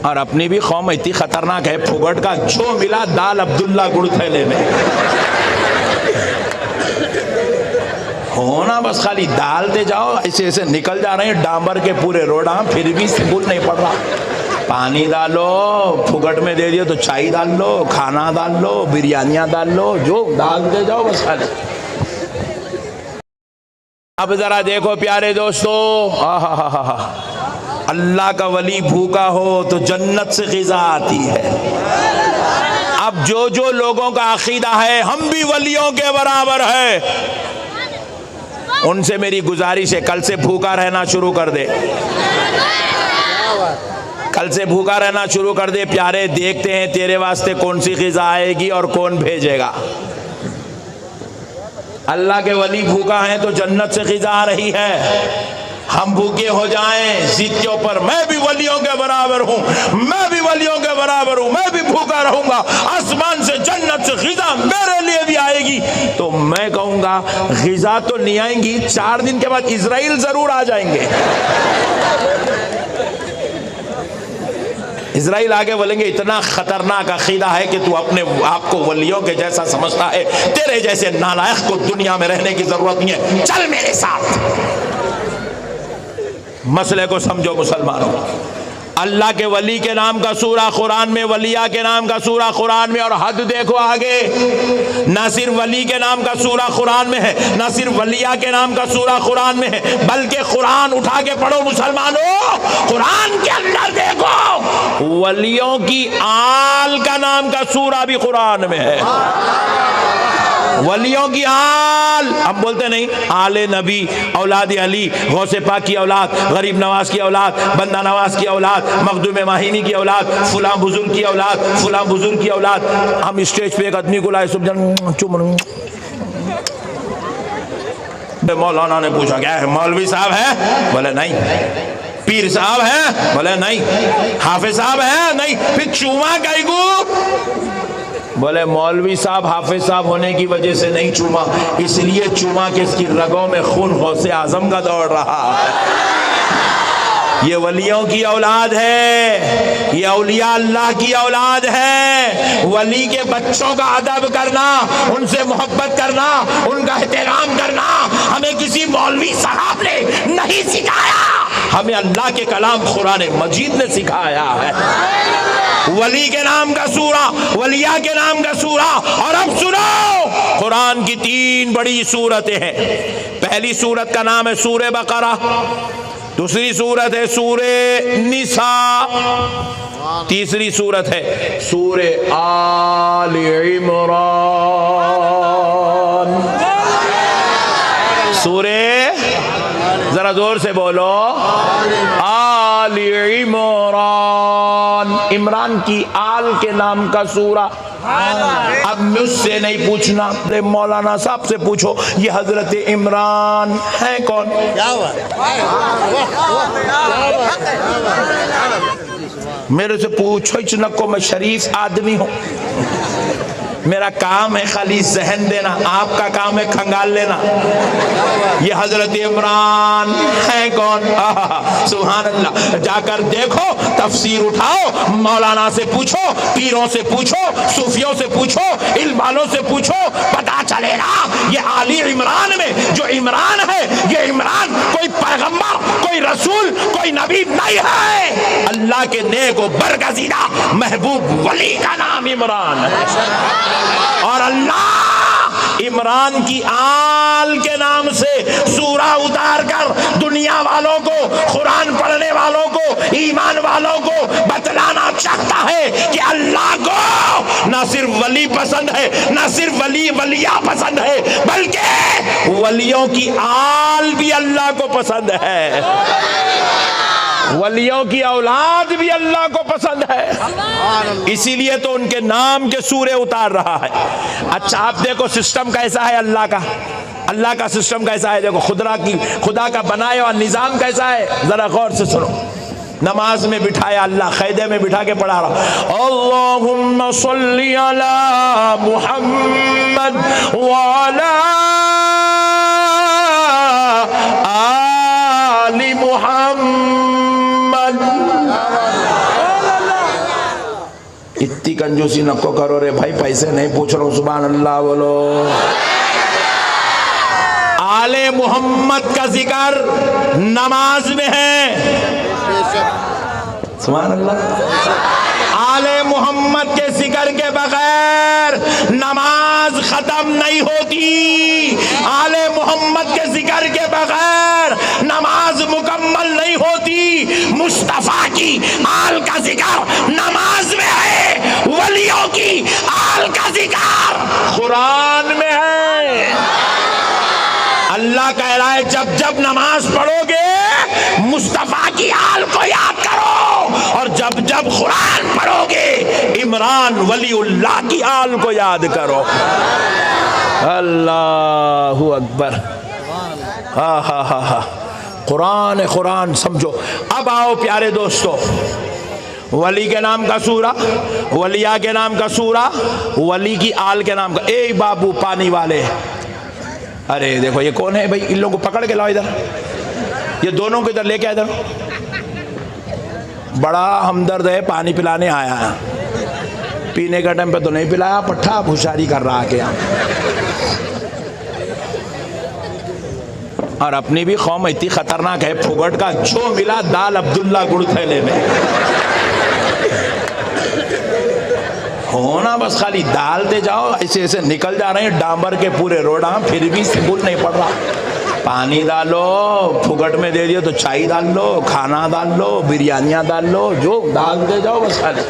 اور اپنی بھی قوم اتنی خطرناک ہے، پھگٹ کا جو ملا دال عبداللہ گڑ تھیلے میں ہونا، بس خالی ڈالتے جاؤ، ایسے ایسے نکل جا رہے ہیں ڈامبر کے پورے روڈ، پھر بھی سبول نہیں پڑ رہا۔ پانی ڈالو، پھگٹ میں دے دیو تو چائے ڈال لو، کھانا ڈال لو، بریانیاں ڈال لو، جو ڈالتے جاؤ بس خالی۔ اب ذرا دیکھو پیارے دوستو، اللہ کا ولی بھوکا ہو تو جنت سے غذا آتی ہے۔ اب جو جو لوگوں کا عقیدہ ہے ہم بھی ولیوں کے برابر ہے، ان سے میری گزارش ہے کل سے بھوکا رہنا شروع کر دے، کل سے بھوکا رہنا شروع کر دے۔ پیارے دیکھتے ہیں تیرے واسطے کون سی غذا آئے گی اور کون بھیجے گا۔ اللہ کے ولی بھوکا ہیں تو جنت سے غذا آ رہی ہے، ہم بھوکے ہو جائیں ضد کے اوپر، میں بھی ولیوں کے برابر ہوں، میں بھی ولیوں کے برابر ہوں، میں بھی بھوکا رہوں گا، آسمان سے جنت سے غذا میرے لیے بھی آئے گی، تو میں کہوں گا غذا تو نہیں آئیں گی، 4 دن کے بعد اسرائیل ضرور آ جائیں گے۔ اسرائیل آگے بولیں گے اتنا خطرناک عقیدہ ہے کہ تو اپنے آپ کو ولیوں کے جیسا سمجھتا ہے، تیرے جیسے نالائق کو دنیا میں رہنے کی ضرورت نہیں ہے، چل میرے ساتھ۔ مسئلے کو سمجھو مسلمانوں، اللہ کے ولی کے نام کا سورہ قرآن میں، ولیہ کے نام کا سورہ قرآن میں، اور حد دیکھو آگے، نہ صرف ولی کے نام کا سورہ قرآن میں ہے، نہ صرف ولیہ کے نام کا سورہ قرآن میں ہے، بلکہ قرآن اٹھا کے پڑھو مسلمانوں، قرآن کے اندر دیکھو ولیوں کی آل کا نام کا سورہ بھی قرآن میں ہے۔ ولیوں کی آل، ہم بولتے نہیں آل نبی، اولاد علی، غوث پاک کی اولاد، غریب نواز کی اولاد، بندہ نواز کی اولاد، مخدوم ماہینی کی اولاد، فلاں بزرگ کی اولاد، فلاں بزرگ کی اولاد۔ ہم اسٹیج پہ ایک آدمی کو لائے مولانا نے پوچھا کیا ہے، مولوی صاحب ہے؟ بولے نہیں۔ پیر صاحب ہے؟ بولے نہیں۔ حافظ صاحب ہے؟ نہیں۔ پھر چوما کائی کو؟ بولے مولوی صاحب حافظ صاحب ہونے کی وجہ سے نہیں چوما، اس لیے چوما کہ اس کی رگوں میں خون غوث اعظم کا دوڑ رہا ہے۔ یہ ولیوں کی اولاد ہے، یہ اولیاء اللہ کی اولاد ہے۔ ولی کے بچوں کا ادب کرنا، ان سے محبت کرنا، ان کا احترام کرنا ہمیں کسی مولوی صاحب نے نہیں سکھایا، ہمیں اللہ کے کلام قرآن مجید نے سکھایا ہے۔ ولی کے نام کا سورہ، ولیہ کے نام کا سورہ۔ اور اب سنو، قرآن کی 3 بڑی سورتیں ہیں۔ پہلی سورت کا نام ہے سورہ بقرہ، دوسری سورت ہے سورہ نساء، تیسری سورت ہے سورہ آل عمران۔ سورہ، ذرا زور سے بولو، آل عمران، عمران کی آل کے نام کا سورہ۔ اب مجھ سے نہیں پوچھنا، مولانا صاحب سے پوچھو یہ حضرت عمران ہے کون؟ میرے سے پوچھو چنکو، میں شریف آدمی ہوں، میرا کام ہے خالی ذہن دینا، آپ کا کام ہے کھنگال لینا۔ یہ حضرت عمران ہے کون؟ سبحان اللہ۔ جا کر دیکھو، تفسیر اٹھاؤ، مولانا سے پوچھو، پیروں سے پوچھو، صوفیوں سے پوچھو، علم والوں سے پوچھو، پتا چلے گا یہ علی عمران میں جو عمران ہے، یہ عمران کوئی پیغمبر، کوئی رسول، کوئی نبی نہیں ہے، اللہ کے نیک و برگزیدہ محبوب ولی کا نام عمران ہے۔ اور اللہ عمران کی آل کے نام سے سورہ اتار کر دنیا والوں کو، قرآن پڑھنے والوں کو، ایمان والوں کو بتلانا چاہتا ہے کہ اللہ کو نہ صرف ولی پسند ہے، نہ صرف ولیہ پسند ہے، بلکہ ولیوں کی آل بھی اللہ کو پسند ہے، ولیوں کی اولاد بھی اللہ کو پسند ہے، اسی لیے تو ان کے نام کے سورے اتار رہا ہے۔ اچھا آپ دیکھو سسٹم کیسا ہے اللہ کا، اللہ کا سسٹم کیسا ہے، دیکھو خدا کا بنایا ہوا نظام کیسا ہے، ذرا غور سے سنو۔ نماز میں بٹھایا اللہ، قیدے میں بٹھا کے پڑھا رہا، اللہم صلی علی محمد وعلی آل محمد۔ اتنی کنجوسی نکو کرو رے بھائی, پیسے نہیں پوچھ رہا ہوں, سبحان اللہ بولو. آل محمد کا ذکر نماز میں ہے, سبحان اللہ. آل محمد کے ذکر کے بغیر نماز ختم نہیں ہوتی, آل محمد کے ذکر کے بغیر نماز مکمل نہیں ہوتی. مصطفیٰ کی آل کا ذکر نماز میں ہے, ولیوں کی آل کا ذکر قرآن میں ہے. اللہ کہہ رہا ہے جب جب نماز پڑھو گے مصطفیٰ کی آل کو یاد کرو, اور جب جب قرآن پڑھو گے عمران ولی اللہ کی آل کو یاد کرو. اللہ اکبر, ہاں ہاں ہاں ہاں, قرآن قرآن سمجھو. اب آؤ پیارے دوستو, ولی کے نام کا سورہ, ولیہ کے نام کا سورہ, ولی کی آل کے نام کا. اے بابو پانی والے, ارے دیکھو یہ کون ہے بھائی, ان لوگوں کو پکڑ کے لاؤ ادھر, یہ دونوں کو ادھر لے کے ادھر. بڑا ہمدرد ہے, پانی پلانے آیا ہے, پینے کا ٹائم پہ تو نہیں پلایا, پٹھا بھوشاری کر رہا کیا. اور اپنی بھی قوم اتنی خطرناک ہے, پھگٹ کا جو ملا دال عبداللہ گڑ تھیلے میں ہونا, بس خالی ڈالتے جاؤ, ایسے ایسے نکل جا رہے ہیں ڈامبر کے پورے روڈ, پھر بھی سکون نہیں پڑ رہا. پانی ڈالو, پھگٹ میں دے دیا تو چائے ڈال لو, کھانا ڈال لو, بریانیاں ڈال لو, جو ڈالتے جاؤ بس خالی.